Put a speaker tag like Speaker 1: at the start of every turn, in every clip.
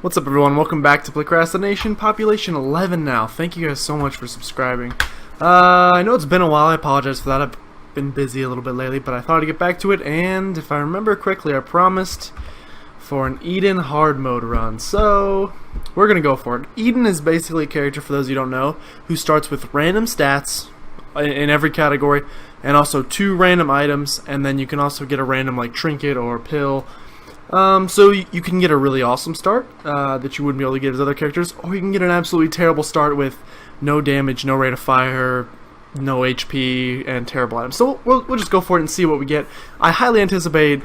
Speaker 1: What's up, everyone? Welcome back to Playcrastination. Population 11 now. Thank you guys so much for subscribing. I know it's been a while. I apologize for that. I've been busy a little bit lately, but I thought I'd get back to it. And if I remember correctly, I promised for an Eden hard mode run. So we're gonna go for it. Eden is basically a character, for those of you who don't know, who starts with random stats in every category, and also 2 random items, and then you can also get a random like trinket or pill. So you can get a really awesome start that you wouldn't be able to get as other characters, or you can get an absolutely terrible start with no damage, no rate of fire, no HP, and terrible items. So we'll just go for it and see what we get. I highly anticipate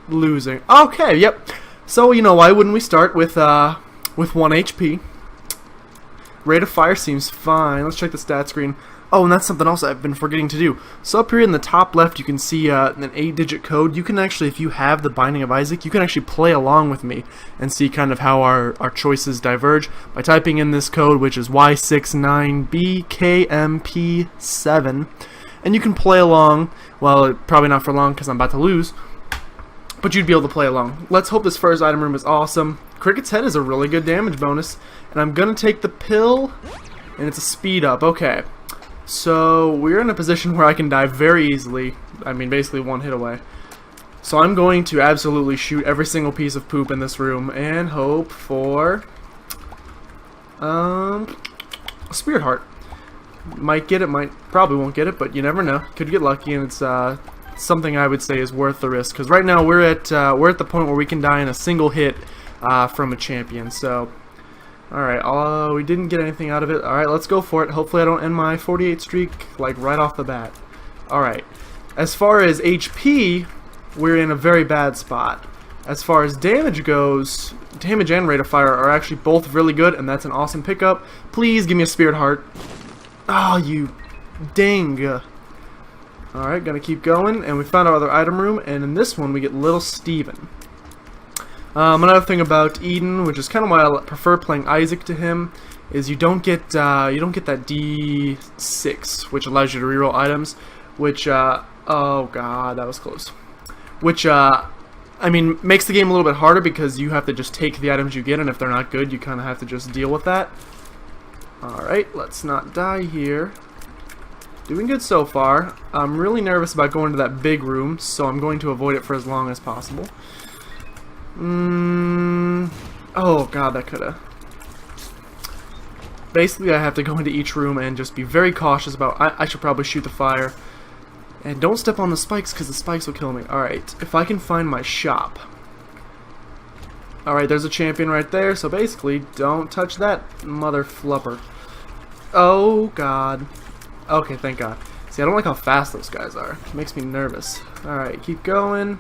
Speaker 1: losing. Okay, yep. So you know, why wouldn't we start with 1 HP? Rate of fire seems fine. Let's check the stat screen. Oh, and that's something else I've been forgetting to do. So up here in the top left, you can see an 8-digit code. You can actually, if you have the Binding of Isaac, you can actually play along with me and see kind of how our choices diverge by typing in this code, which is Y69BKMP7. And you can play along. Well, probably not for long because I'm about to lose, but you'd be able to play along. Let's hope this first item room is awesome. Cricket's Head is a really good damage bonus, and I'm gonna take the pill, and it's a speed up. Okay. So we're in a position where I can die very easily. I mean, basically 1 hit away. So I'm going to absolutely shoot every single piece of poop in this room and hope for a Spirit Heart. Might get it, probably won't get it, but you never know. Could get lucky, and it's something I would say is worth the risk. Because right now we're at the point where we can die in a single hit from a champion. So. Alright, we didn't get anything out of it. Alright, let's go for it. Hopefully I don't end my 48 streak, like, right off the bat. Alright. As far as HP, we're in a very bad spot. As far as damage goes, damage and rate of fire are actually both really good, and that's an awesome pickup. Please give me a Spirit Heart. Oh, you dang. Alright, gonna keep going, and we found our other item room, and in this one we get Little Steven. Another thing about Eden, which is kind of why I prefer playing Isaac to him, is you don't get that D6, which allows you to reroll items, which oh god, that was close. Which I mean, makes the game a little bit harder because you have to just take the items you get, and if they're not good, you kind of have to just deal with that. All right, let's not die here. Doing good so far. I'm really nervous about going to that big room, so I'm going to avoid it for as long as possible. Oh god, that coulda. Basically, I have to go into each room and just be very cautious about. I should probably shoot the fire, and don't step on the spikes because the spikes will kill me. All right, if I can find my shop. All right, there's a champion right there. So basically, don't touch that mother flupper. Oh god. Okay, thank god. See, I don't like how fast those guys are. It makes me nervous. All right, keep going.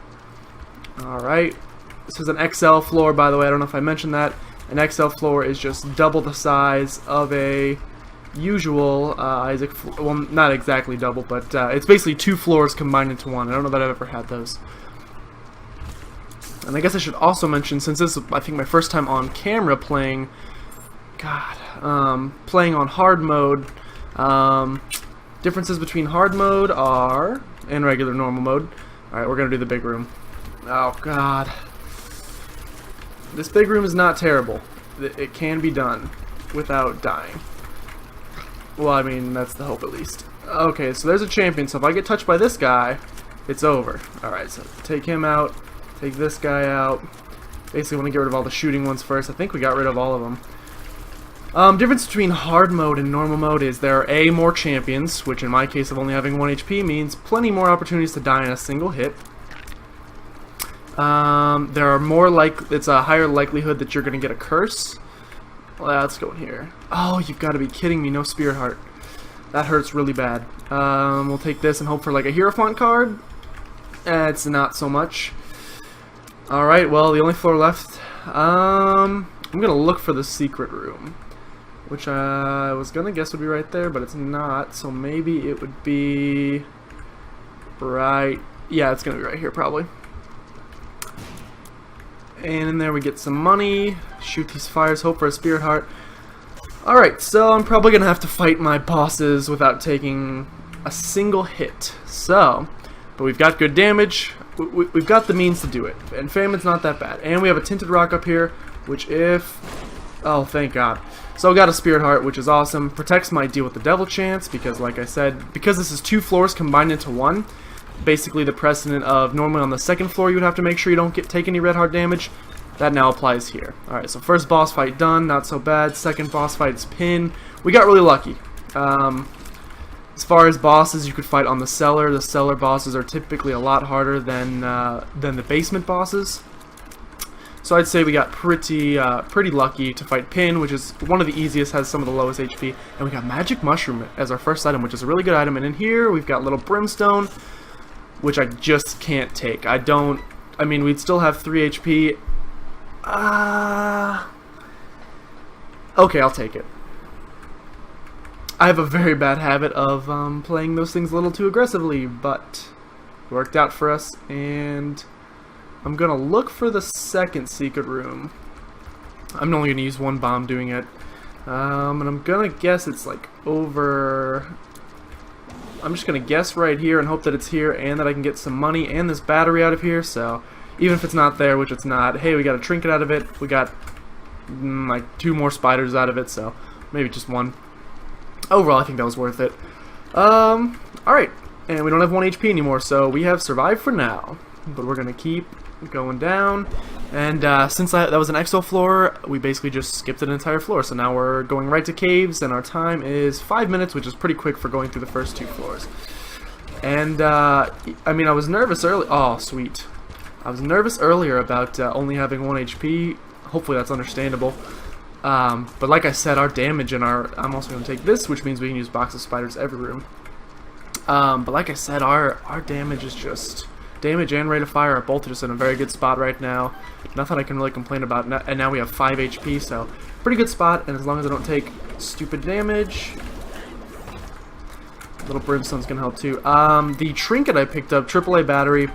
Speaker 1: All right. This is an XL floor, by the way. I don't know if I mentioned that. An XL floor is just double the size of a usual Isaac. Well, not exactly double, but it's basically 2 floors combined into 1. I don't know that I've ever had those. And I guess I should also mention, since this is, I think, my first time on camera playing, playing on hard mode. Differences between hard mode are and regular normal mode. All right, we're gonna do the big room. Oh god. This big room is not terrible. It can be done without dying. Well, I mean, that's the hope at least. Okay, so there's a champion, so if I get touched by this guy, it's over. Alright, so take him out, take this guy out. Basically want to get rid of all the shooting ones first. I think we got rid of all of them. Difference between hard mode and normal mode is there are more champions, which in my case of only having 1 HP means plenty more opportunities to die in a single hit. There are it's a higher likelihood that you're gonna get a curse. Well, let's go in here. Oh, you've got to be kidding me! No Spirit Heart. That hurts really bad. We'll take this and hope for like a Hierophant card. It's not so much. All right. Well, the only floor left. I'm gonna look for the secret room, which I was gonna guess would be right there, but it's not. So maybe it would be right. Yeah, it's gonna be right here probably. And in there we get some money, shoot these fires, hope for a Spirit Heart. Alright, so I'm probably going to have to fight my bosses without taking a single hit. So, but we've got good damage, we've got the means to do it, and Famine's not that bad. And we have a Tinted Rock up here, which if... Oh, thank God. So I got a Spirit Heart, which is awesome. Protects my deal with the Devil Chance, because like I said, because this is 2 floors combined into 1, basically the precedent of normally on the 2nd floor you would have to make sure you don't take any red heart damage. That now applies here. Alright, so first boss fight done, not so bad. Second boss fight is Pin. We got really lucky. As far as bosses you could fight on the cellar bosses are typically a lot harder than the basement bosses. So I'd say we got pretty lucky to fight Pin, which is one of the easiest, has some of the lowest HP. And we got Magic Mushroom as our first item, which is a really good item. And in here we've got Little Brimstone, which I just can't take. I mean, we'd still have 3 HP. Okay, I'll take it. I have a very bad habit of playing those things a little too aggressively, but it worked out for us, and I'm gonna look for the second secret room. I'm only gonna use 1 bomb doing it, and I'm gonna guess it's like over... I'm just gonna guess right here and hope that it's here and that I can get some money and this battery out of here, so even if it's not there, which it's not, hey, we got a trinket out of it, we got like 2 more spiders out of it, so maybe just 1. Overall, I think that was worth it. Alright, and we don't have 1 HP anymore, so we have survived for now, but we're gonna keep going down, and since that was an exo floor, we basically just skipped an entire floor, so now we're going right to caves, and our time is 5 minutes, which is pretty quick for going through the first 2 floors. And I mean, I was nervous early. Oh, sweet. I was nervous earlier about only having 1 HP. Hopefully that's understandable. But like I said, our damage and I'm also going to take this, which means we can use Box of Spiders every room. But like I said, our damage is just... Damage and rate of fire are both just in a very good spot right now. Nothing I can really complain about. And now we have 5 HP, so pretty good spot. And as long as I don't take stupid damage... Little Brimstone's going to help too. The trinket I picked up, AAA battery...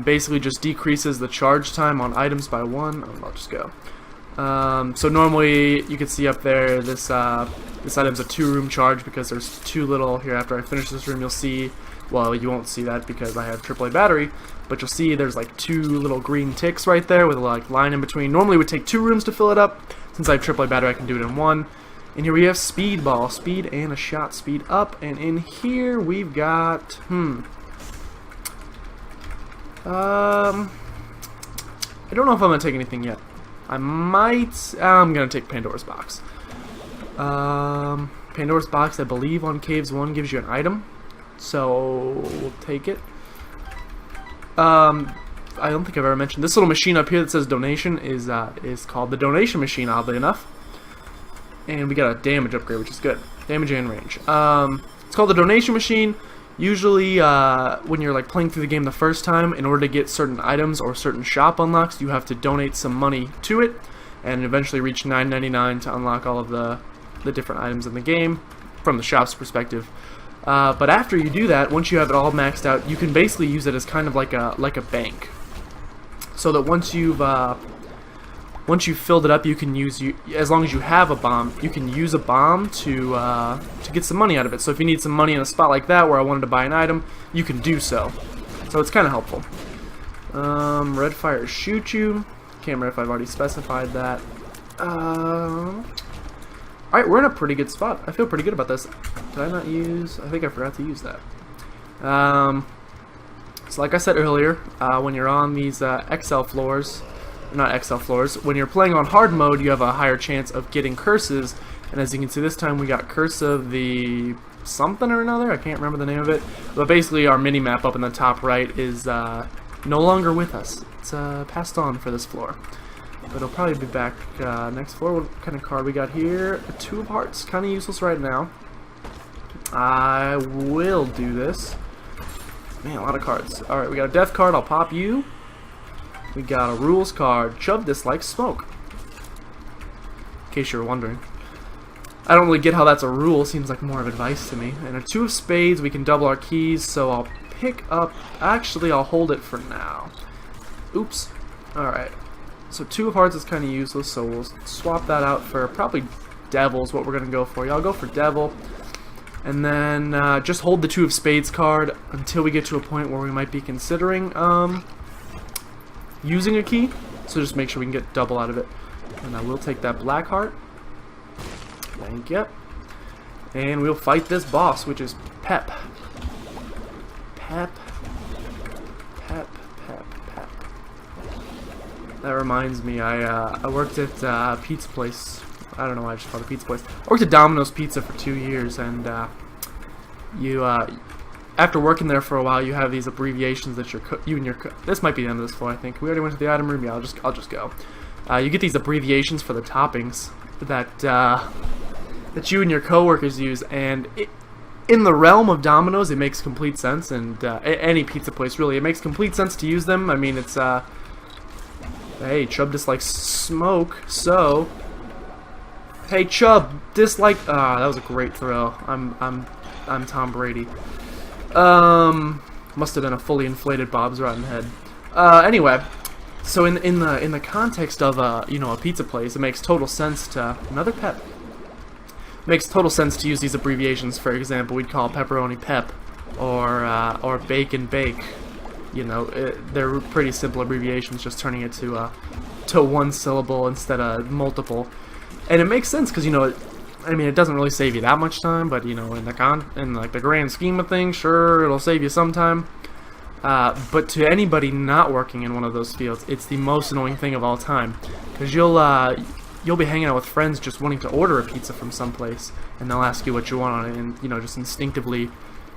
Speaker 1: basically just decreases the charge time on items by 1. I'll just go. So normally you can see up there this item's a 2-room charge because there's 2 little here. After I finish this room, you'll see, well, you won't see that because I have AAA battery, but you'll see there's like 2 little green ticks right there with a like line in between. Normally it would take 2 rooms to fill it up. Since I have AAA battery, I can do it in 1. And here we have Speedball, speed and a shot, speed up. And in here we've got I don't know if I'm gonna take anything yet. I'm gonna take Pandora's Box. Pandora's Box, I believe on Caves 1 gives you an item, so we'll take it. I don't think I've ever mentioned this little machine up here that says donation is called the donation machine, oddly enough. And we got a damage upgrade, which is good. Damage and range. It's called the donation machine. Usually, when you're like playing through the game the first time, in order to get certain items or certain shop unlocks, you have to donate some money to it, and eventually reach $9.99 to unlock all of the different items in the game, from the shop's perspective. But after you do that, once you have it all maxed out, you can basically use it as kind of like a bank. So that once you've filled it up, you can use, as long as you have a bomb, you can use a bomb to get some money out of it. So if you need some money in a spot like that where I wanted to buy an item, you can do so. So it's kind of helpful. Red fire shoot you. Can't remember if I've already specified that. Alright, we're in a pretty good spot. I feel pretty good about this. Did I not use... I think I forgot to use that. So like I said earlier, when you're on these XL floors... Not XL floors. When you're playing on hard mode, you have a higher chance of getting curses. And as you can see, this time we got Curse of the something or another. I can't remember the name of it. But basically, our mini-map up in the top right is no longer with us. It's passed on for this floor. But it'll probably be back next floor. What kind of card we got here? A 2 of Hearts. Kind of useless right now. I will do this. Man, a lot of cards. Alright, we got a Death card. I'll pop you. We got a rules card. Shove this like smoke. In case you were wondering. I don't really get how that's a rule. Seems like more of advice to me. And a 2 of spades. We can double our keys. So I'll pick up... Actually, I'll hold it for now. Oops. Alright. So 2 of hearts is kind of useless. So we'll swap that out for probably devil's what we're going to go for. I'll go for devil. And then just hold the 2 of spades card until we get to a point where we might be considering... using a key, so just make sure we can get double out of it. And I will take that black heart. Thank you. And we'll fight this boss, which is Pep. Pep. Pep. Pep. Pep. That reminds me, I worked at a pizza place. I don't know why I just called it a pizza place. I worked at Domino's Pizza for 2 years, and after working there for a while, you have these abbreviations that you and your this might be the end of this floor, I think. We already went to the item room. Yeah, I'll just go. You get these abbreviations for the toppings that you and your coworkers use, and in the realm of Domino's, it makes complete sense, and any pizza place really, it makes complete sense to use them. I mean, it's hey, Chubb dislikes smoke, so hey, Chubb dislike. That was a great throw. I'm Tom Brady. Must have been a fully inflated Bob's Rotten Head. Anyway, so in the context of a pizza place, it makes total sense to another Pep. It makes total sense to use these abbreviations. For example, we'd call pepperoni Pep, or bacon Bake. You know, they're pretty simple abbreviations, just turning it to one syllable instead of multiple. And it makes sense because I mean, it doesn't really save you that much time, but in the grand scheme of things, sure, it'll save you some time. But to anybody not working in one of those fields, it's the most annoying thing of all time, because you'll be hanging out with friends just wanting to order a pizza from someplace, and they'll ask you what you want on it, and just instinctively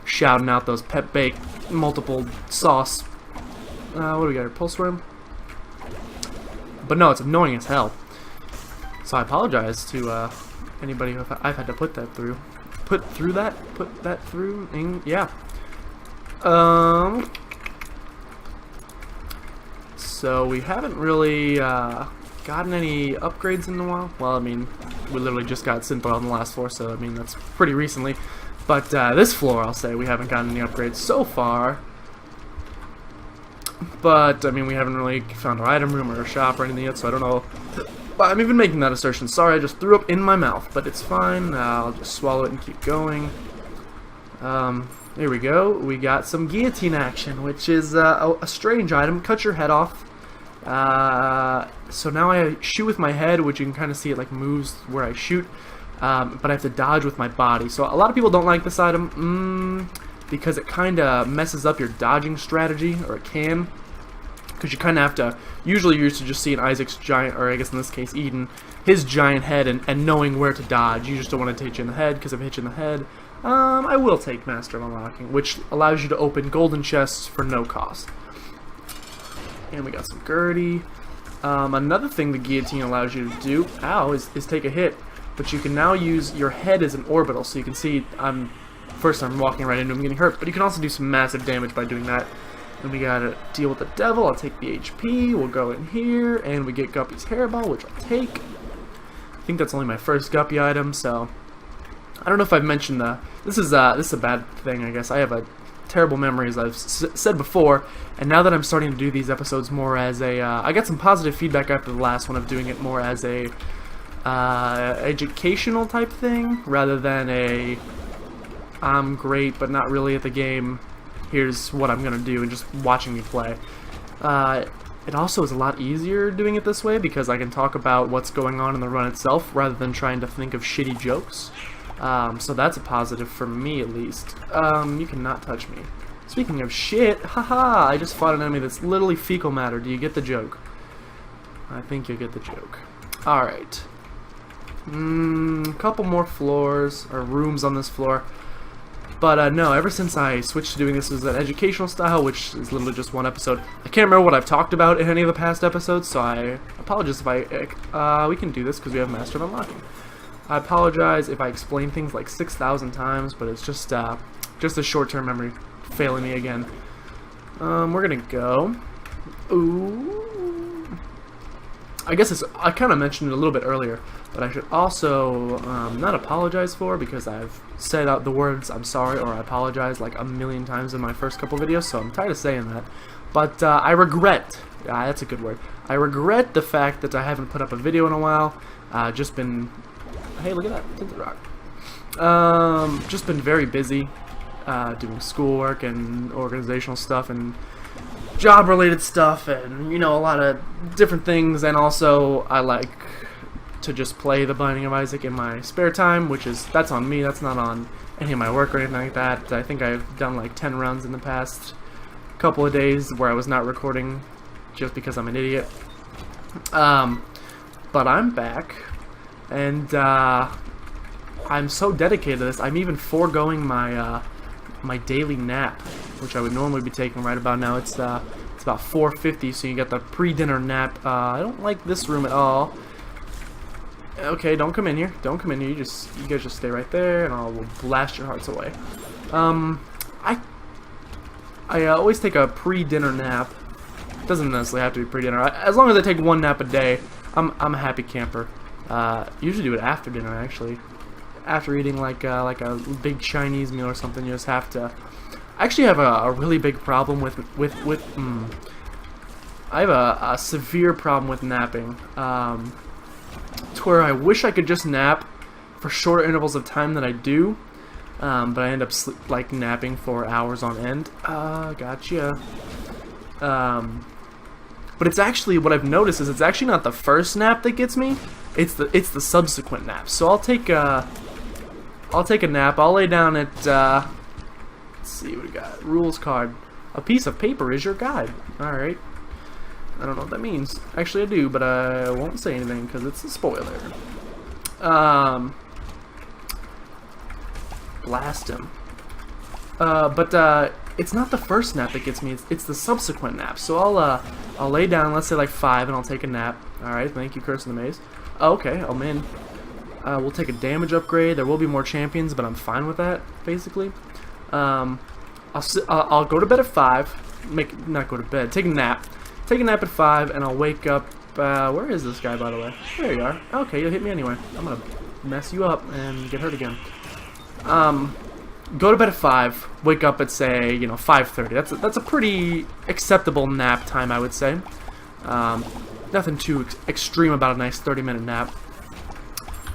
Speaker 1: shouting out those Pep Bake multiple sauce. What do we got here? Pulse worm? But no, it's annoying as hell. So I apologize to anybody who I've had to put that through. Put that through, and yeah. So we haven't really gotten any upgrades in a while. Well, I mean, we literally just got Synthboil on the last floor, so I mean, that's pretty recently. But this floor, I'll say, we haven't gotten any upgrades so far. But, I mean, we haven't really found an item room or a shop or anything yet, so I don't know. But I'm even making that assertion. Sorry, I just threw up in my mouth, but it's fine. I'll just swallow it and keep going. Here we go. We got some guillotine action, which is a strange item. Cut your head off. So now I shoot with my head, which you can kind of see it like moves where I shoot. But I have to dodge with my body. So a lot of people don't like this item because it kind of messes up your dodging strategy, or it can. Because you kind of have to, usually you're used to just seeing Isaac's giant, or I guess in this case Eden, his giant head and knowing where to dodge. You just don't want to hit you in the head, because if it hits you in the head, I will take Master of Unlocking, which allows you to open golden chests for no cost. And we got some Gurdy. Another thing the guillotine allows you to do, is take a hit. But you can now use your head as an orbital, so you can see first I'm walking right into him getting hurt, but you can also do some massive damage by doing that. And we gotta deal with the devil. I'll take the HP, we'll go in here, and we get Guppy's hairball, which I'll take. I think that's only my first Guppy item, so I don't know if I've mentioned this is a bad thing, I guess. I have a terrible memory, as I've said before, and now that I'm starting to do these episodes more as a, I got some positive feedback after the last one of doing it more as a educational type thing, rather than a I'm great but not really at the game, here's what I'm gonna do, and just watching me play. It also is a lot easier doing it this way because I can talk about what's going on in the run itself rather than trying to think of shitty jokes. So that's a positive for me, at least. You cannot touch me. Speaking of shit, haha, I just fought an enemy that's literally fecal matter. Do you get the joke? I think you get the joke. Alright. Couple more floors, or rooms on this floor. But no, ever since I switched to doing this as an educational style, which is literally just one episode, I can't remember what I've talked about in any of the past episodes, so I apologize if we can do this because we have Master of Unlocking. I apologize if I explain things like 6,000 times, but it's just a short-term memory failing me again. We're gonna go. Ooh. I guess I kind of mentioned it a little bit earlier, but I should also not apologize for, because I've said out the words I'm sorry or I apologize like a million times in my first couple videos, so I'm tired of saying that. But I regret, that's a good word, I regret the fact that I haven't put up a video in a while. Just been, hey, look at that, Tinted Rock. Just been very busy doing schoolwork and organizational stuff and job related stuff, and a lot of different things. And also I like to just play The Binding of Isaac in my spare time, that's on me. That's not on any of my work or anything like that. I think I've done like 10 runs in the past couple of days where I was not recording just because I'm an idiot. But I'm back, and I'm so dedicated to this. I'm even foregoing my my daily nap, which I would normally be taking right about now. It's about 4:50, so you get the pre-dinner nap. I don't like this room at all. Okay, don't come in here. Don't come in here. You guys just stay right there, and I will blast your hearts away. I always take a pre-dinner nap. It doesn't necessarily have to be pre-dinner. As long as I take one nap a day, I'm a happy camper. Usually do it after dinner, actually. After eating like a big Chinese meal or something, you just have to. I actually have a really big problem with I have a severe problem with napping. To where I wish I could just nap for shorter intervals of time than I do, but I end up napping for hours on end. Gotcha. But it's actually, what I've noticed is it's actually not the first nap that gets me. It's the subsequent nap. So I'll take a nap. I'll lay down at let's see what we got. Rules card. A piece of paper is your guide. All right. I don't know what that means. Actually, I do, but I won't say anything because it's a spoiler. Blast him. But it's not the first nap that gets me. It's the subsequent nap. So I'll lay down, let's say like 5, and I'll take a nap. All right, thank you, Curse in the Maze. Okay, I'm in. We'll take a damage upgrade. There will be more champions, but I'm fine with that, basically. I'll go to bed at 5. Not go to bed. Take a nap. Take a nap at 5, and I'll wake up. Where is this guy, by the way? There you are. Okay, you'll hit me anyway. I'm gonna mess you up and get hurt again. Go to bed at 5. Wake up at, say, 5:30. That's a pretty acceptable nap time, I would say. Nothing too extreme about a nice 30-minute nap.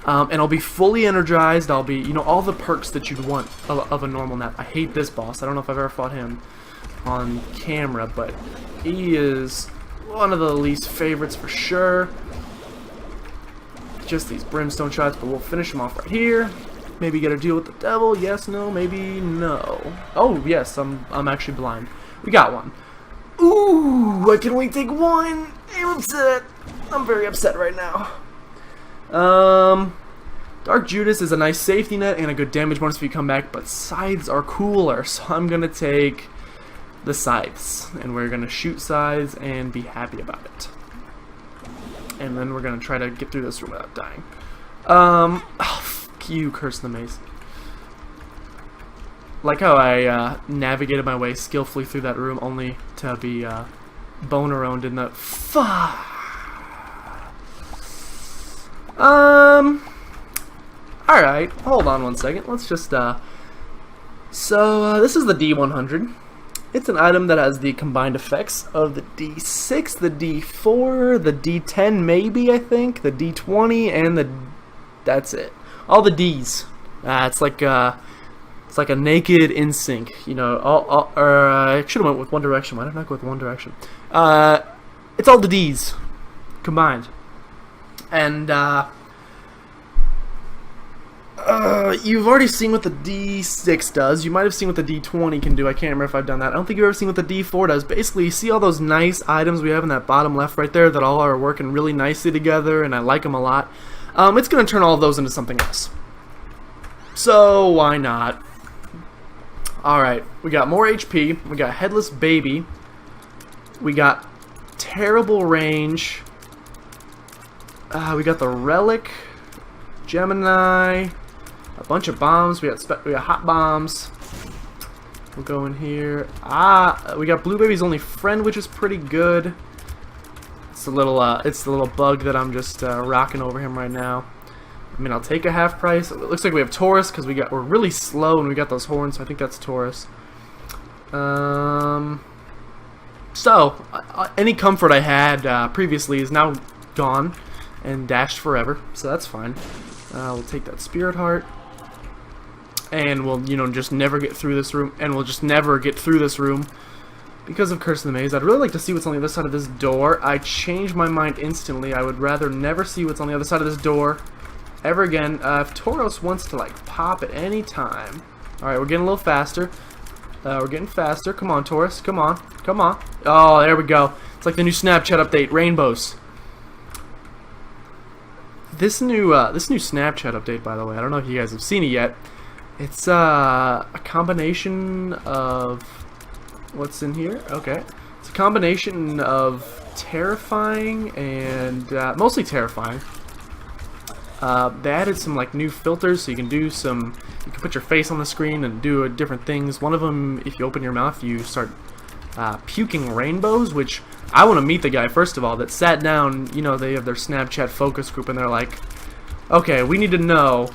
Speaker 1: And I'll be fully energized. I'll be, all the perks that you'd want of a normal nap. I hate this boss. I don't know if I've ever fought him on camera, but he is one of the least favorites for sure. Just these brimstone shots, but we'll finish him off right here. Maybe get a deal with the devil. Yes, no, maybe no. Oh, yes, I'm actually blind. We got one. Ooh, I can only take one. I'm upset. I'm very upset right now. Dark Judas is a nice safety net and a good damage bonus if you come back, but scythes are cooler, so I'm gonna take the scythes, and we're gonna shoot scythes and be happy about it. And then we're gonna try to get through this room without dying. Oh, fuck you, Curse in the Maze. Like how I navigated my way skillfully through that room only to be boner-owned in the fuck. Alright, hold on one second. Let's just, this is the D100. It's an item that has the combined effects of the D6, the D4, the D10 maybe, I think, the D20, and that's it. All the Ds. It's like a naked NSYNC, I should have went with One Direction. Why did I not go with One Direction? It's all the Ds combined. And, you've already seen what the D6 does. You might have seen what the D20 can do. I can't remember if I've done that. I don't think you've ever seen what the D4 does. Basically, you see all those nice items we have in that bottom left right there that all are working really nicely together, and I like them a lot. It's going to turn all of those into something else. So, why not? Alright, we got more HP. We got Headless Baby. We got terrible range. We got the Relic, Gemini, a bunch of bombs. We got hot bombs. We'll go in here. We got Blue Baby's only friend, which is pretty good. It's the little bug that I'm just rocking over him right now. I mean, I'll take a half price. It looks like we have Taurus because we're really slow and we got those horns. So I think that's Taurus. So any comfort I had previously is now gone and dashed forever, so that's fine. We'll take that Spirit Heart, and we'll just never get through this room, and we'll just never get through this room because of Curse of the Maze. I'd really like to see what's on the other side of this door. I changed my mind instantly. I would rather never see what's on the other side of this door ever again. If Tauros wants to like pop at any time. Alright, we're getting a little faster. We're getting faster. Come on, Tauros. Come on. Come on. Oh, there we go. It's like the new Snapchat update. Rainbows. This new Snapchat update, by the way, I don't know if you guys have seen it yet. It's a combination of what's in here. Okay, it's a combination of terrifying and mostly terrifying. They added some like new filters, so you can do some. You can put your face on the screen and do different things. One of them, if you open your mouth, you start puking rainbows, which I want to meet the guy, first of all, that sat down. You know, they have their Snapchat focus group, and they're like, okay, we need to know,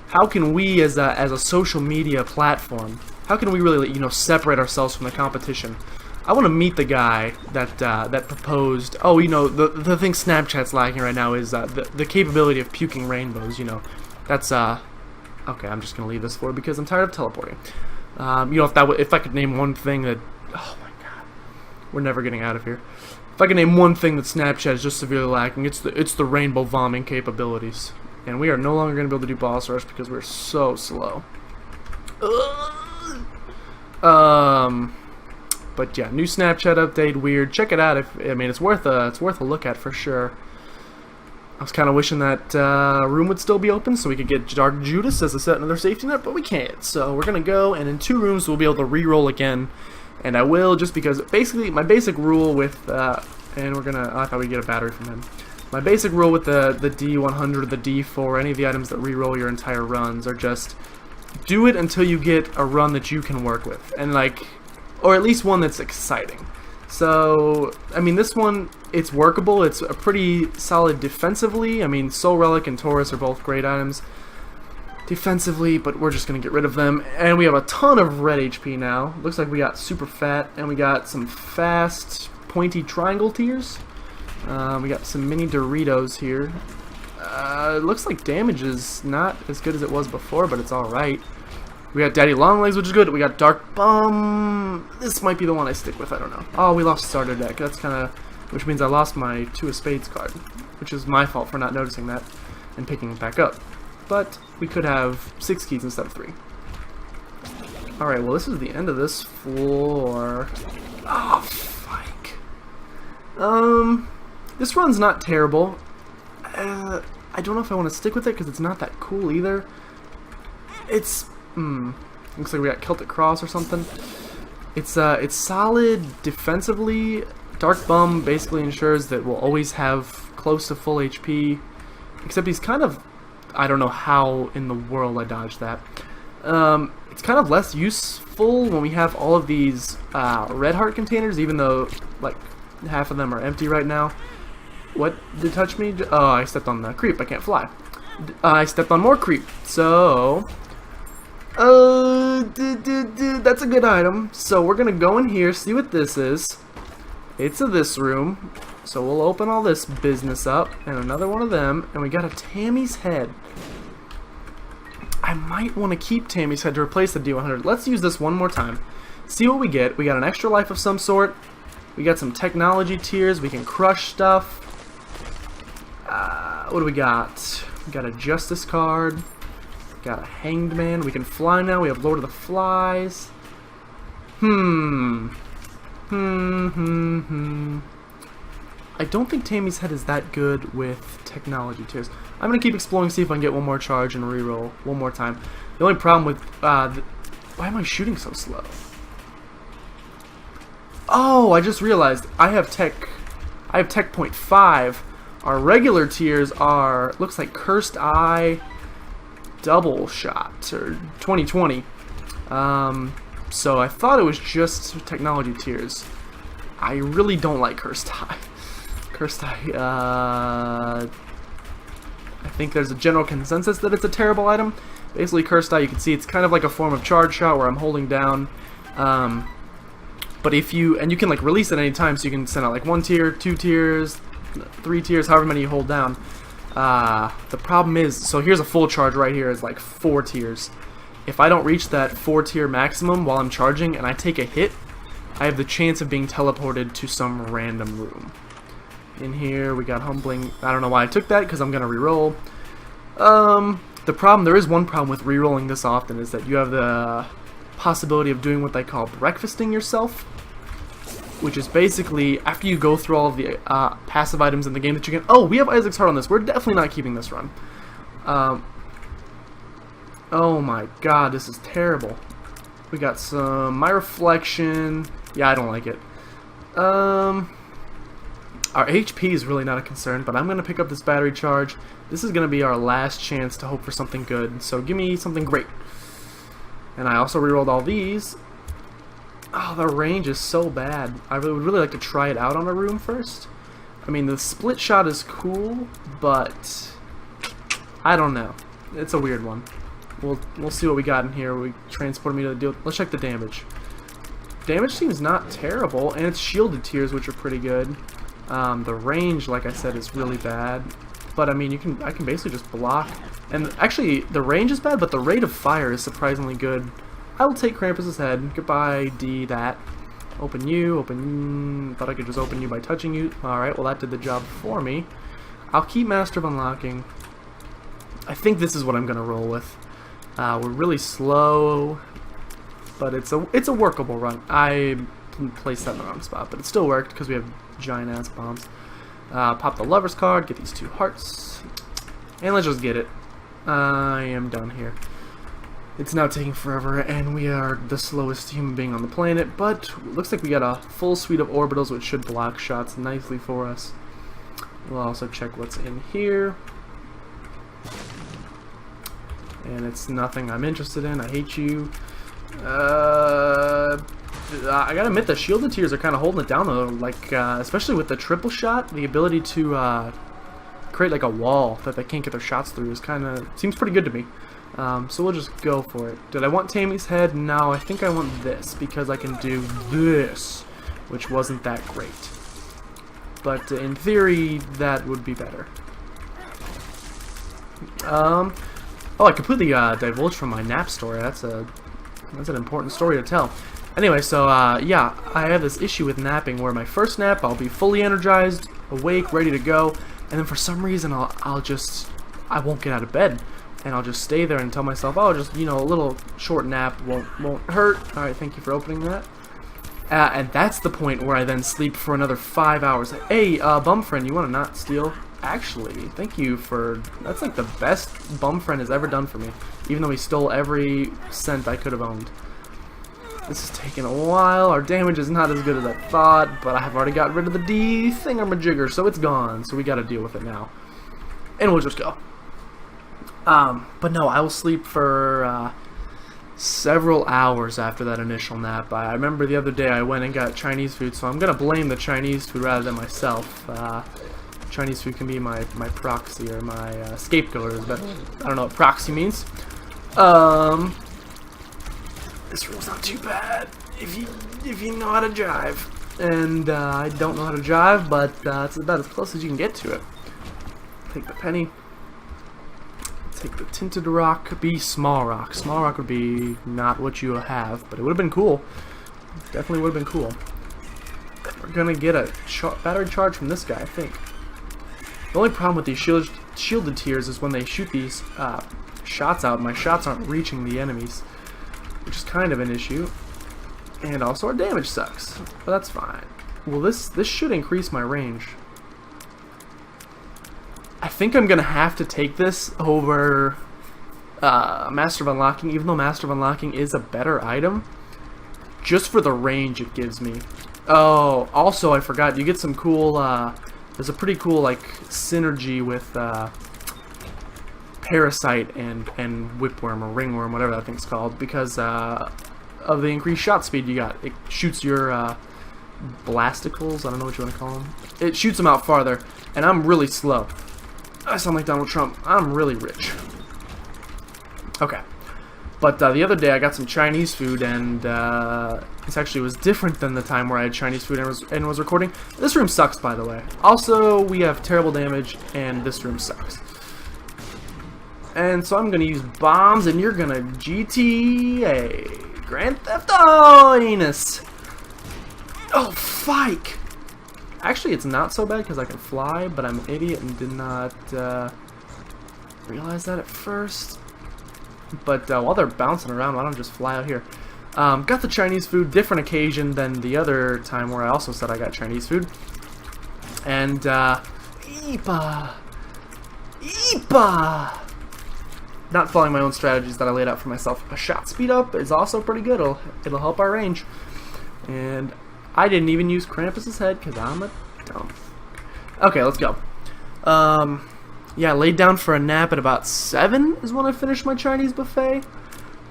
Speaker 1: how can we as a social media platform, how can we really, you know, separate ourselves from the competition? I want to meet the guy that proposed, oh, you know, the thing Snapchat's lacking right now is the capability of puking rainbows, you know. That's, okay, I'm just going to leave this for because I'm tired of teleporting. You know, if I could name one thing that, oh my god, we're never getting out of here. If I could name one thing that Snapchat is just severely lacking, it's the rainbow vomiting capabilities. And we are no longer going to be able to do boss rush because we're so slow. But yeah, new Snapchat update, weird. Check it out. I mean, it's worth a look at for sure. I was kind of wishing that room would still be open so we could get Dark Judas as another safety net, but we can't. So we're gonna go, and in 2 rooms we'll be able to re-roll again. And I will, just because basically my basic rule with and we're gonna. Oh, I thought we'd get a battery from him. My basic rule with the D100 or the D4, any of the items that re-roll your entire runs, are just do it until you get a run that you can work with, and like, or at least one that's exciting. So, I mean, this one, it's workable. It's a pretty solid defensively. I mean, Soul Relic and Tauros are both great items defensively, but we're just going to get rid of them. And we have a ton of red HP now. Looks like we got super fat, and we got some fast, pointy triangle tiers. We got some mini Doritos here. It looks like damage is not as good as it was before, but it's alright. We got Daddy Longlegs, which is good. We got Dark Bum. This might be the one I stick with. I don't know. Oh, we lost starter deck. That's kind of, which means I lost my 2 of Spades card, which is my fault for not noticing that and picking it back up. But we could have 6 keys instead of 3. Alright, well, this is the end of this floor. Oh, fuck. This run's not terrible. I don't know if I want to stick with it because it's not that cool either. It's looks like we got Celtic Cross or something. It's solid defensively. Dark Bum basically ensures that we'll always have close to full HP. Except he's kind of, I don't know how in the world I dodged that. It's kind of less useful when we have all of these red heart containers, even though like half of them are empty right now. What did touch me? Oh, I stepped on the creep. I can't fly. I stepped on more creep. So that's a good item. So we're gonna go in here, see what this is. It's this room. So we'll open all this business up, and another one of them, and we got a Tammy's head. I might want to keep Tammy's head to replace the D100. Let's use this one more time. See what we get. We got an extra life of some sort. We got some technology tiers. We can crush stuff. What do we got? We got a Justice card. Got a Hanged Man. We can fly now. We have Lord of the Flies. I don't think Tammy's head is that good with technology tiers. I'm going to keep exploring, see if I can get one more charge and reroll one more time. The only problem with... why am I shooting so slow? Oh, I just realized I have tech 0.5. Our regular tiers are, looks like Cursed Eye, Double Shot, or 2020. So I thought it was just technology tiers. I really don't like Cursed Eye. Cursed Eye, I think there's a general consensus that it's a terrible item. Basically, Cursed Eye, you can see it's kind of like a form of charge shot where I'm holding down. But if you, and you can like release at any time, so you can send out like 1 tier, 2 tiers, 3 tiers, however many you hold down. The problem is, so here's a full charge right here, is like 4 tiers. If I don't reach that 4 tier maximum while I'm charging and I take a hit, I have the chance of being teleported to some random room. In here, we got Humbling. I don't know why I took that, because I'm going to reroll. There is one problem with rerolling this often, is that you have the possibility of doing what they call breakfasting yourself, which is basically, after you go through all of the passive items in the game that you can... Oh, we have Isaac's Heart on this. We're definitely not keeping this run. Oh my god, this is terrible. We got some... My Reflection... Yeah, I don't like it. Our HP is really not a concern, but I'm going to pick up this battery charge. This is going to be our last chance to hope for something good, so give me something great. And I also rerolled all these. Oh, the range is so bad. I would really like to try it out on a room first. I mean, the split shot is cool, but I don't know. It's a weird one. We'll see what we got in here. We transport me to the deal. Let's check the damage. Damage seems not terrible, and it's shielded tiers, which are pretty good. The range, like I said, is really bad. But I mean, I can basically just block. And actually, the range is bad, but the rate of fire is surprisingly good. I will take Krampus's head. Goodbye, D. That. Open you. Open. Thought I could just open you by touching you. All right. Well, that did the job for me. I'll keep Master of Unlocking. I think this is what I'm gonna roll with. We're really slow, but it's a workable run. I placed that in the wrong spot, but it still worked because we have giant ass bombs. Pop the Lover's card, get these 2 hearts, and let's just get it. I am done here. It's now taking forever, and we are the slowest human being on the planet, but it looks like we got a full suite of orbitals which should block shots nicely for us. We'll also check what's in here. And it's nothing I'm interested in. I hate you. I gotta admit, the shielded tiers are kind of holding it down though. Like, especially with the triple shot, the ability to create like a wall that they can't get their shots through is kind of seems pretty good to me. So we'll just go for it. Did I want Tammy's head? No, I think I want this because I can do this, which wasn't that great. But in theory, that would be better. Oh, I completely divulged from my nap story. That's an important story to tell. Anyway, so yeah, I have this issue with napping where my first nap I'll be fully energized, awake, ready to go, and then for some reason I won't get out of bed, and I'll just stay there and tell myself, oh, just a little short nap won't hurt. All right, thank you for opening that. And that's the point where I then sleep for another 5 hours. Hey, bum friend, you want to not steal? Actually, thank you for... That's like the best bum friend has ever done for me, even though he stole every cent I could have owned. This is taking a while. Our damage is not as good as I thought, but I have already got rid of the D thingamajigger, so it's gone. So we got to deal with it now, and we'll just go. But no, I will sleep for several hours after that initial nap. I remember the other day I went and got Chinese food, so I'm gonna blame the Chinese food rather than myself. Chinese food can be my proxy or my scapegoat, but I don't know what proxy means. This room's not too bad if you know how to jive, and I don't know how to jive, but it's about as close as you can get to it. Take the penny. Take the tinted rock. Be small rock. Small rock would be not what you have, but it would have been cool. Definitely would have been cool. We're gonna get a battery charge from this guy, I think. The only problem with these shielded tiers is when they shoot these shots out, my shots aren't reaching the enemies, which is kind of an issue. And also our damage sucks, but that's fine. Well, this should increase my range. I think I'm gonna have to take this over Master of Unlocking, even though Master of Unlocking is a better item, just for the range it gives me. Oh, also I forgot, you get some cool, there's a pretty cool like synergy with Parasite and Whipworm or Ringworm, whatever that thing's called, because of the increased shot speed you got. It shoots your blasticles, I don't know what you want to call them. It shoots them out farther, and I'm really slow. I sound like Donald Trump. I'm really rich. Okay. But the other day I got some Chinese food, and this actually was different than the time where I had Chinese food and was recording. This room sucks, by the way. Also, we have terrible damage, and this room sucks. And so I'm going to use bombs, and you're going to GTA. Grand Theft Auto-ness. Oh, fike! Actually, it's not so bad because I can fly, but I'm an idiot and did not realize that at first. But while they're bouncing around, why don't I just fly out here? Got the Chinese food, different occasion than the other time where I also said I got Chinese food. And, Eepa! Eepa! Not following my own strategies that I laid out for myself. A shot speed up is also pretty good. It'll help our range. And I didn't even use Krampus's head because I'm a dumb. Okay, let's go. Yeah, laid down for a nap at about 7 is when I finished my Chinese buffet.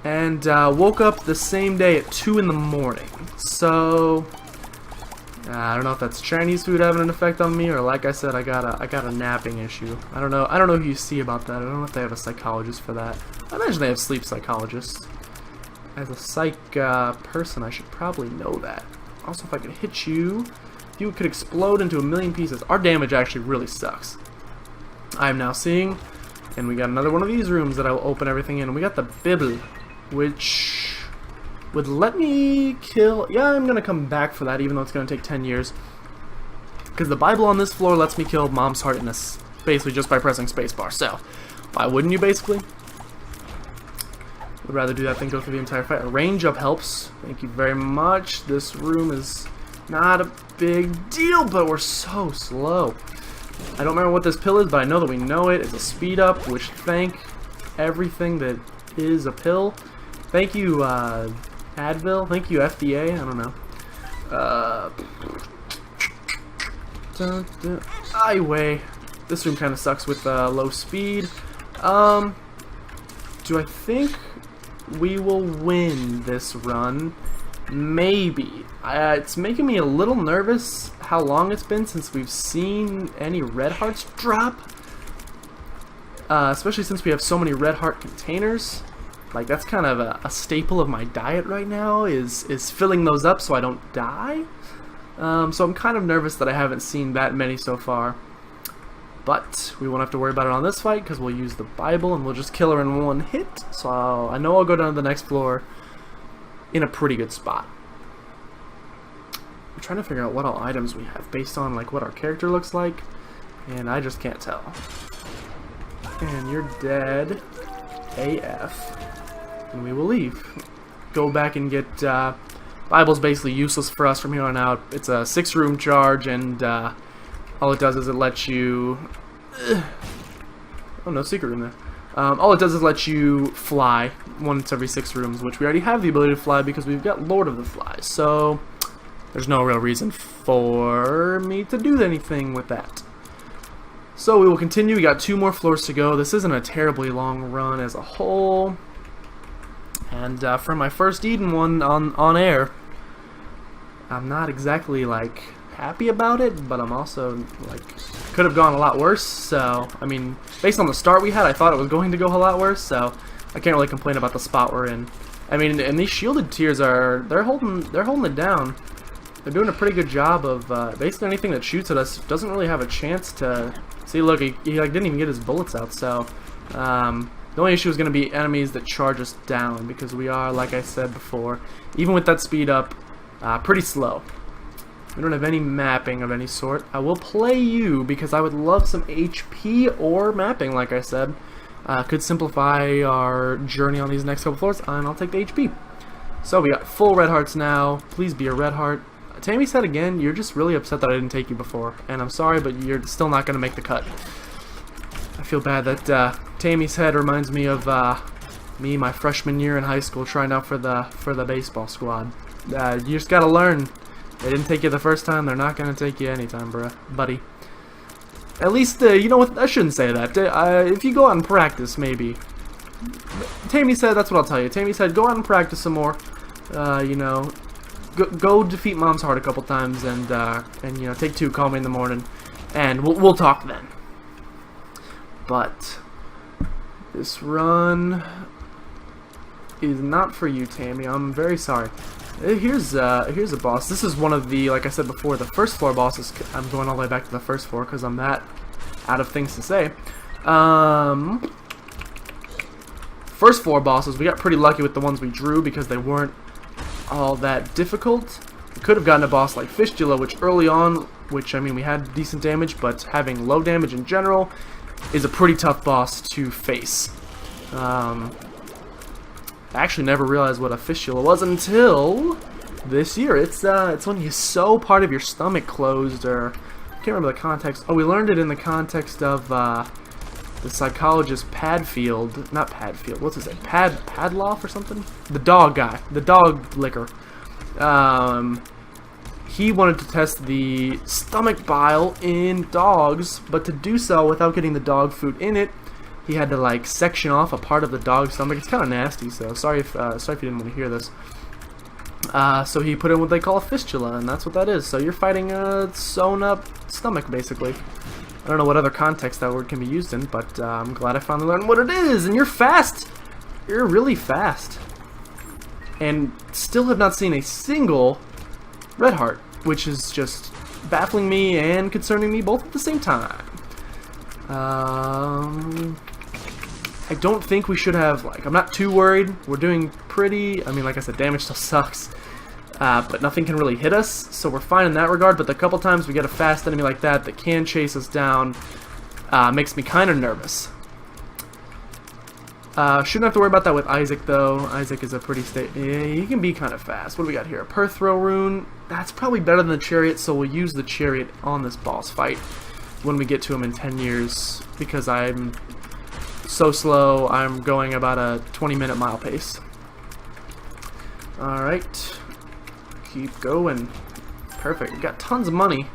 Speaker 1: And woke up the same day at 2 in the morning. So I don't know if that's Chinese food having an effect on me, or like I said, I got a napping issue. I don't know who you see about that. I don't know if they have a psychologist for that. I imagine they have sleep psychologists. As a psych person, I should probably know that. Also, if I could hit you, you could explode into a million pieces. Our damage actually really sucks. I am now seeing, and we got another one of these rooms that I will open everything in. And we got the Bible, which would let me kill... Yeah, I'm going to come back for that, even though it's going to take 10 years. Because the Bible on this floor lets me kill Mom's Heart in this, basically just by pressing spacebar. So, why wouldn't you, basically? Would rather do that than go through the entire fight. A range up helps. Thank you very much. This room is not a big deal, but we're so slow. I don't remember what this pill is, but I know that we know it. It's a speed up, which thank everything that is a pill. Thank you, Advil. Thank you, FDA. I don't know. Anyway, this room kind of sucks with low speed. Do I think we will win this run? Maybe. It's making me a little nervous how long it's been since we've seen any red hearts drop. Especially since we have so many red heart containers. Like, that's kind of a staple of my diet right now, is filling those up so I don't die. So I'm kind of nervous that I haven't seen that many so far. But we won't have to worry about it on this fight because we'll use the Bible and we'll just kill her in one hit. So I know I'll go down to the next floor in a pretty good spot. I'm trying to figure out what all items we have based on like what our character looks like, and I just can't tell. And you're dead AF. And we will leave. Go back and get Bible's basically useless for us from here on out. It's a 6-room charge, and all it does is it lets you... Oh, no secret room there. All it does is let you fly once every 6 rooms, which we already have the ability to fly because we've got Lord of the Flies. So there's no real reason for me to do anything with that. So we will continue. We got 2 more floors to go. This isn't a terribly long run as a whole. And for my first Eden one on air, I'm not exactly like happy about it, but I'm also like could have gone a lot worse. So I mean, based on the start we had, I thought it was going to go a lot worse. So I can't really complain about the spot we're in. I mean, and these shielded tiers they're holding it down. They're doing a pretty good job of basically anything that shoots at us doesn't really have a chance to see. Look, he like didn't even get his bullets out. So the only issue is going to be enemies that charge us down, because we are, like I said before, even with that speed up, pretty slow. We don't have any mapping of any sort. I will play you because I would love some HP or mapping, like I said. Could simplify our journey on these next couple floors, and I'll take the HP. So we got full red hearts now. Please be a red heart. Tammy said again, you're just really upset that I didn't take you before, and I'm sorry, but you're still not going to make the cut. I feel bad that Tammy's head reminds me of me my freshman year in high school trying out for the baseball squad. You just gotta learn. They didn't take you the first time, they're not gonna take you anytime, buddy. At least, you know what, I shouldn't say that. If you go out and practice, maybe. Tammy said, that's what I'll tell you. Tammy said, go out and practice some more. You know, go defeat Mom's Heart a couple times, and you know, take 2, call me in the morning, and we'll talk then. But this run is not for you, Tammy. I'm very sorry. Here's a boss. This is one of the, like I said before, the first floor bosses. I'm going all the way back to the first floor because I'm that out of things to say. First floor bosses, we got pretty lucky with the ones we drew because they weren't all that difficult. We could have gotten a boss like Fistula, which early on, which, I mean, we had decent damage, but having low damage in general is a pretty tough boss to face. I actually never realized what a Fistula was until this year. It's when you sew part of your stomach closed, or I can't remember the context. Oh, we learned it in the context of the psychologist Padfield, not Padfield, what's his name? Padloff or something? The dog guy, the dog licker. He wanted to test the stomach bile in dogs, but to do so without getting the dog food in it, he had to like section off a part of the dog's stomach. It's kind of nasty, so sorry if you didn't want to hear this. So he put in what they call a fistula, and that's what that is. So you're fighting a sewn up stomach, basically. I don't know what other context that word can be used in, but I'm glad I finally learned what it is. And you're fast. You're really fast. And still have not seen a single red heart, which is just baffling me and concerning me both at the same time. I don't think we should have, like, I'm not too worried. We're doing pretty, I mean, like I said, damage still sucks. But nothing can really hit us, so we're fine in that regard. But the couple times we get a fast enemy like that can chase us down, makes me kind of nervous. Shouldn't have to worry about that with Isaac, though. Isaac is a pretty yeah, he can be kind of fast. What do we got here? A Perthrow rune. That's probably better than the Chariot, so we'll use the Chariot on this boss fight when we get to him in 10 years, because I'm so slow. I'm going about a 20-minute mile pace. Alright. Keep going. Perfect. We got tons of money.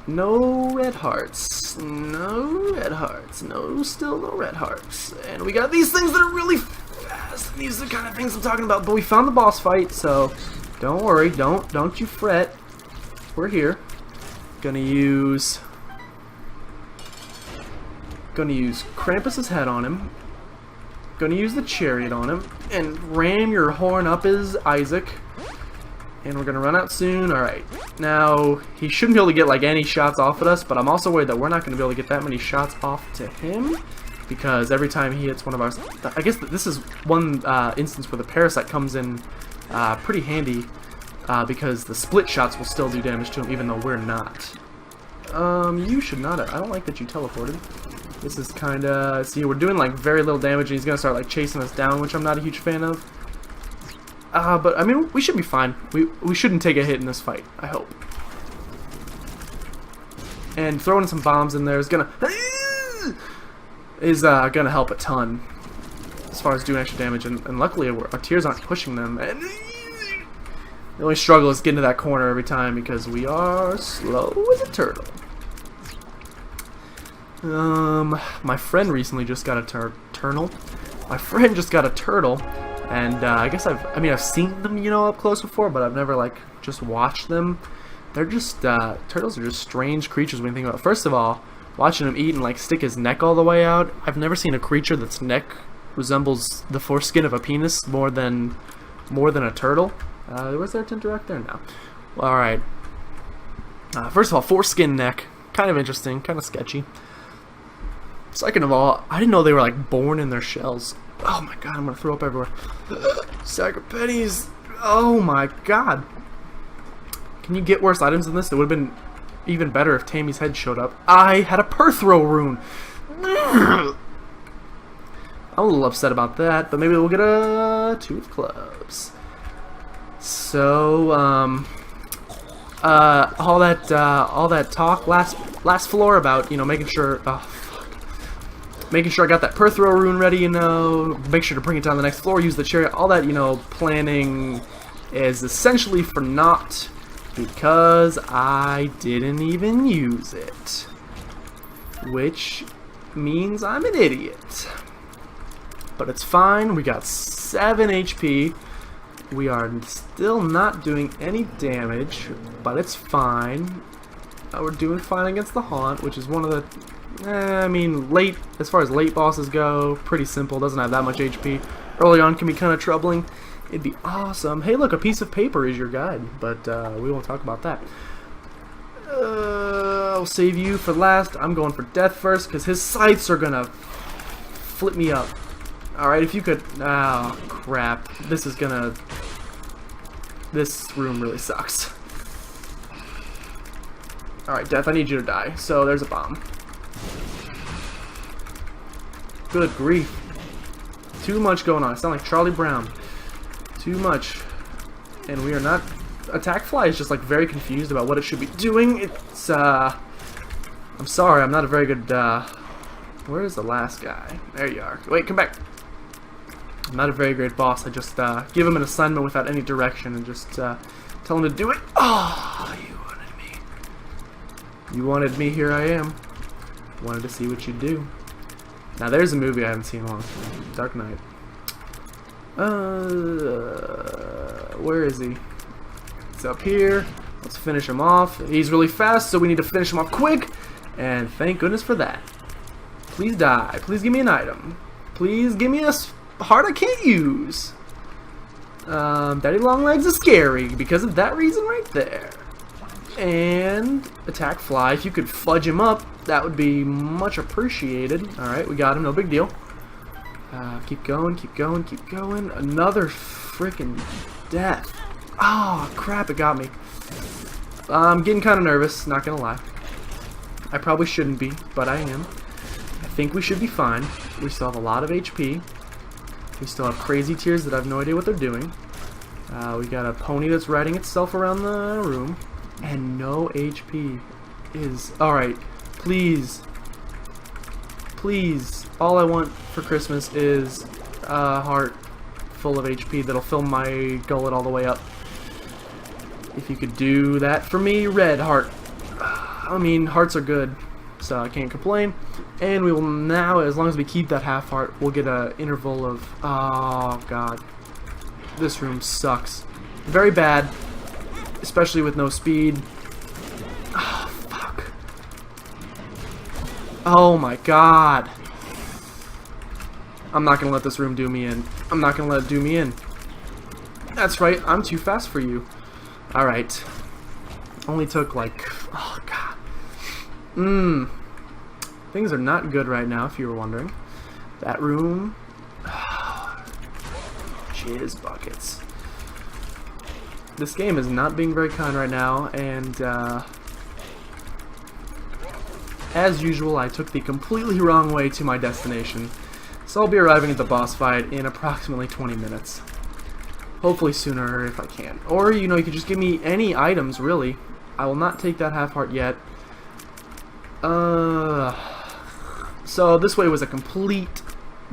Speaker 1: No red hearts. No red hearts. No, still no red hearts. And we got these things that are really fast. These are the kind of things I'm talking about. But we found the boss fight, so don't worry. Don't you fret. We're here. Gonna use Krampus's head on him. Gonna use the Chariot on him. And ram your horn up his Isaac. And we're gonna run out soon. Alright. Now, he shouldn't be able to get like any shots off at us, but I'm also worried that we're not gonna be able to get that many shots off to him, because every time he hits one of ours, I guess this is one instance where the Parasite comes in pretty handy, because the split shots will still do damage to him even though we're not. You should not have. I don't like that you teleported. This is kinda, see, we're doing like very little damage and he's gonna start like chasing us down, which I'm not a huge fan of. But I mean, we should be fine. We shouldn't take a hit in this fight, I hope. And throwing some bombs in there is gonna help a ton as far as doing extra damage. And luckily, our tears aren't pushing them. And the only struggle is getting to that corner every time because we are slow as a turtle. My friend recently just got a turtle. My friend just got a turtle. And I guess I've seen them, up close before, but I've never like just watched them. They're just turtles are just strange creatures when you think about it. First of all, watching him eat and like stick his neck all the way out. I've never seen a creature that's neck resembles the foreskin of a penis more than a turtle. Was there a Tintorak there? No. Well, all right. First of all, foreskin neck, kind of interesting, kind of sketchy. Second of all, I didn't know they were like born in their shells. Oh my god, I'm gonna throw up everywhere. Sack of pennies. Oh my god. Can you get worse items than this? It would have been even better if Tammy's head showed up. I had a Perthrow rune. I'm a little upset about that, but maybe we'll get a 2 of clubs. So, all that talk last floor about, making sure. Making sure I got that Perthrow rune ready, make sure to bring it down the next floor, use the Chariot, all that, planning is essentially for naught because I didn't even use it. Which means I'm an idiot. But it's fine, we got 7 HP. We are still not doing any damage, but it's fine. We're doing fine against the Haunt, which is one of the... as far as late bosses go, pretty simple, doesn't have that much HP. Early on can be kind of troubling. It'd be awesome. Hey look, a piece of paper is your guide, but we won't talk about that. I'll save you for last. I'm going for death first, because his scythes are gonna flip me up. Alright, if you could... Oh, crap. This is gonna... This room really sucks. Alright, Death, I need you to die. So there's a bomb. Good grief. Too much going on. I sound like Charlie Brown. Too much. And we are not... Attack Fly is just like very confused about what it should be doing. It's I'm sorry, I'm not a very good where is the last guy? There you are. Wait, come back. I'm not a very great boss. I just give him an assignment without any direction and just tell him to do it. Oh, you wanted me. You wanted me, here I am. Wanted to see what you do. Now there's a movie I haven't seen in a long time. Dark Knight. Where is he? He's up here. Let's finish him off. He's really fast, so we need to finish him off quick. And thank goodness for that. Please die. Please give me an item. Please give me a heart I can't use. Daddy Longlegs is scary because of that reason right there. And Attack Fly. If you could fudge him up, that would be much appreciated. Alright, we got him. No big deal. Keep going, keep going, keep going. Another freaking death. Oh, crap, it got me. I'm getting kind of nervous, not gonna lie. I probably shouldn't be, but I am. I think we should be fine. We still have a lot of HP. We still have crazy tears that I have no idea what they're doing. We got a pony that's riding itself around the room. And no HP is... Alright, please. Please. All I want for Christmas is a heart full of HP that'll fill my gullet all the way up. If you could do that for me, red heart. I mean, hearts are good, so I can't complain. And we will now, as long as we keep that half heart, we'll get an interval of... Oh, God. This room sucks. Very bad, especially with no speed. Oh, fuck. Oh, my God. I'm not gonna let this room do me in. I'm not gonna let it do me in. That's right, I'm too fast for you. Alright. Only took like... Oh, God. Things are not good right now, if you were wondering. That room... Jizz buckets. This game is not being very kind right now, and as usual, I took the completely wrong way to my destination. So I'll be arriving at the boss fight in approximately 20 minutes. Hopefully sooner if I can. Or, you know, you could just give me any items, really. I will not take that half heart yet. So this way was a complete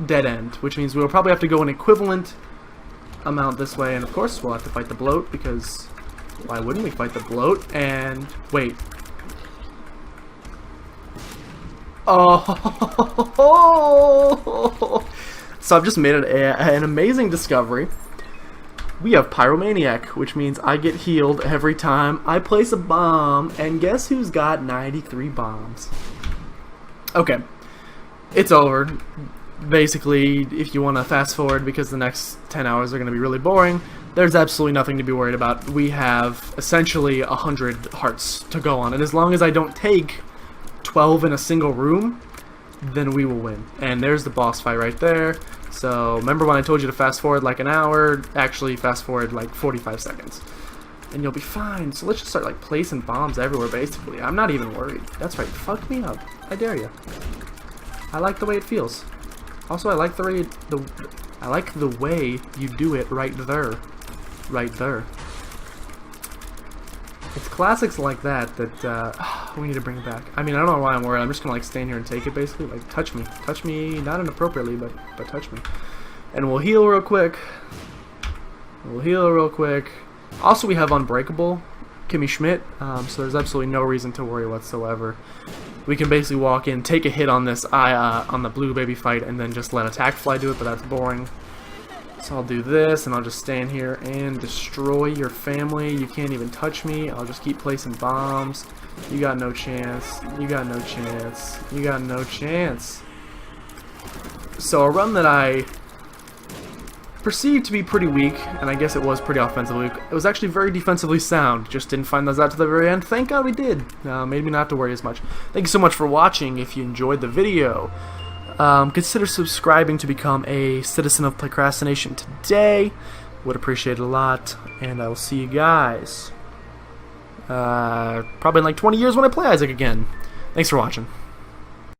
Speaker 1: dead end, which means we'll probably have to go an equivalent amount this way, and of course we'll have to fight the bloat, because why wouldn't we fight the bloat? And wait. Oh! So I've just made an amazing discovery. We have Pyromaniac, which means I get healed every time I place a bomb, and guess who's got 93 bombs? Okay, it's over. Basically, if you want to fast forward because the next 10 hours are going to be really boring, there's absolutely nothing to be worried about. We have essentially 100 hearts to go on, and as long as I don't take 12 in a single room, then we will win. And there's the boss fight right there. So remember when I told you to fast forward like an hour? Actually fast forward like 45 seconds. And you'll be fine. So let's just start like placing bombs everywhere basically. I'm not even worried. That's right, fuck me up. I dare you. I like the way it feels. Also I like the way you do it right there. Right there. It's classics like that we need to bring it back. I mean, I don't know why I'm worried. I'm just gonna like stand here and take it basically. Like touch me, not inappropriately, but touch me. And we'll heal real quick. Also, we have Unbreakable, Kimmy Schmidt. So there's absolutely no reason to worry whatsoever. We can basically walk in, take a hit on this on the blue baby fight, and then just let Attack Fly do it. But that's boring. So I'll do this, and I'll just stand here and destroy your family. You can't even touch me. I'll just keep placing bombs. You got no chance. You got no chance. You got no chance. So a run that I perceived to be pretty weak, and I guess it was pretty offensively weak, it was actually very defensively sound. Just didn't find those out to the very end. Thank God we did. Made me not have to worry as much. Thank you so much for watching. If you enjoyed the video, consider subscribing to become a citizen of Playcrastination today. Would appreciate it a lot. And I will see you guys probably in like 20 years when I play Isaac again. Thanks for watching.